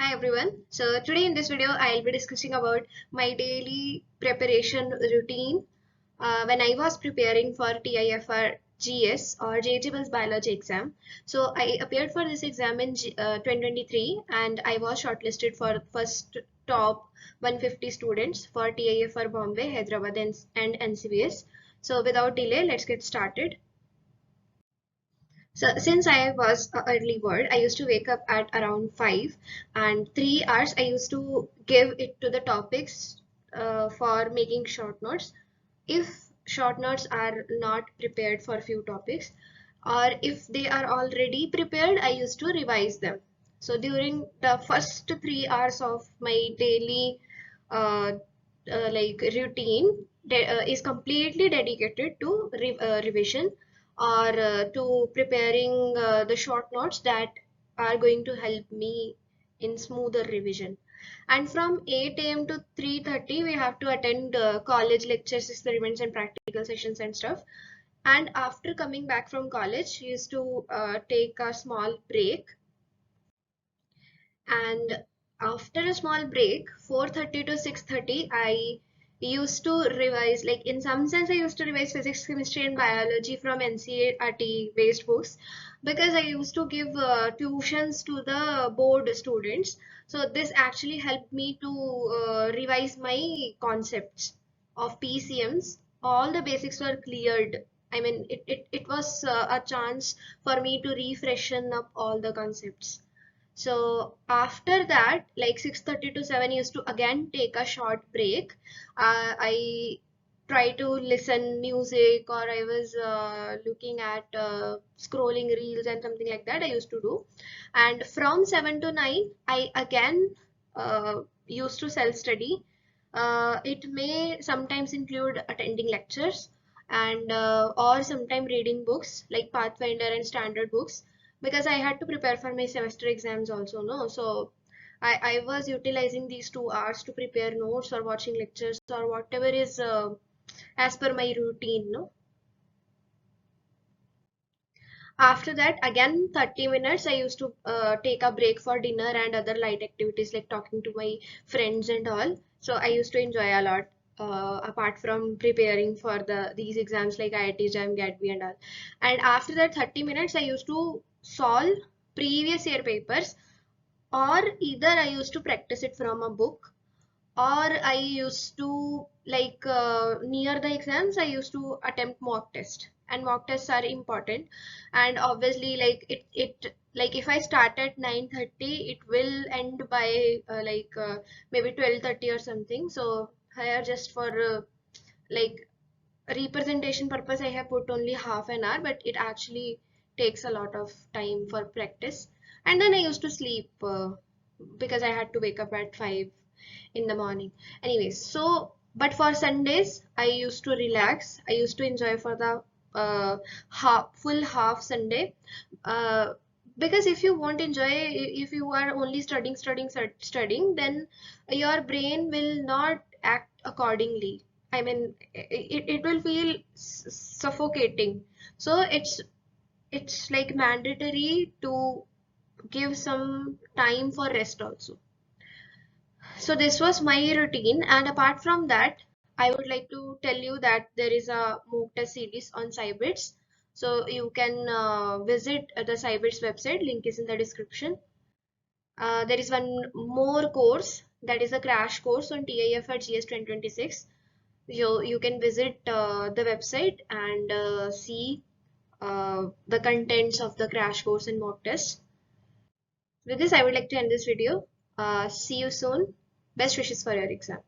Hi everyone. So today in this video I'll be discussing about my daily preparation routine when I was preparing for TIFR GS or TIFR Biology exam. So I appeared for this exam in 2023 and I was shortlisted for first top 150 students for TIFR Bombay, Hyderabad and NCBS. So without delay, let's get started. So since I was an early bird, I used to wake up at around 5 and 3 hours I used to give it to the topics for making short notes. If short notes are not prepared for few topics or if they are already prepared, I used to revise them. So during the first 3 hours of my daily uh, routine is completely dedicated to revision or to preparing the short notes that are going to help me in smoother revision. And from 8 a.m. to 3:30 we have to attend college lectures, experiments and practical sessions and stuff. And after coming back from college we used to take a small break, and after a small break 4:30 to 6:30 I used to revise, like in some sense I used to revise physics, chemistry and biology from NCERT based books, because I used to give tuitions to the board students. So this actually helped me to revise my concepts of PCMs. All the basics were cleared. I mean, it was a chance for me to refreshen up all the concepts. So after that, like 6:30 to 7, used to again take a short break. I try to listen music, or I was looking at scrolling reels and something like that I used to do. And from 7 to 9, I again used to self-study. It may sometimes include attending lectures and or sometime reading books like Pathfinder and standard books, because I had to prepare for my semester exams also, no? So I was utilizing these 2 hours to prepare notes or watching lectures or whatever is as per my routine, no? After that, again 30 minutes, I used to take a break for dinner and other light activities like talking to my friends and all. So I used to enjoy a lot apart from preparing for these exams like IIT JAM, GATB and all. And after that 30 minutes, I used to solve previous year papers, or either I used to practice it from a book, or I used to like near the exams I used to attempt mock test, and mock tests are important. And obviously like it like if I start at 9:30 it will end by maybe 12:30 or something. So here just for like representation purpose I have put only half an hour, but it actually takes a lot of time for practice. And then I used to sleep because I had to wake up at 5 in the morning. Anyways, so but for Sundays I used to relax. I used to enjoy for the full half Sunday. Uh, because if you won't enjoy, if you are only studying, then your brain will not act accordingly. I mean, it will feel suffocating. So it's like mandatory to give some time for rest also. So this was my routine, and apart from that, I would like to tell you that there is a mock test series on Cybits. So you can visit the Cybits website. Link is in the description. There is one more course, that is a crash course on TIFR GS 2026. You can visit the website and see the contents of the crash course and mock test. With this, I would like to end this video. See you soon. Best wishes for your exam.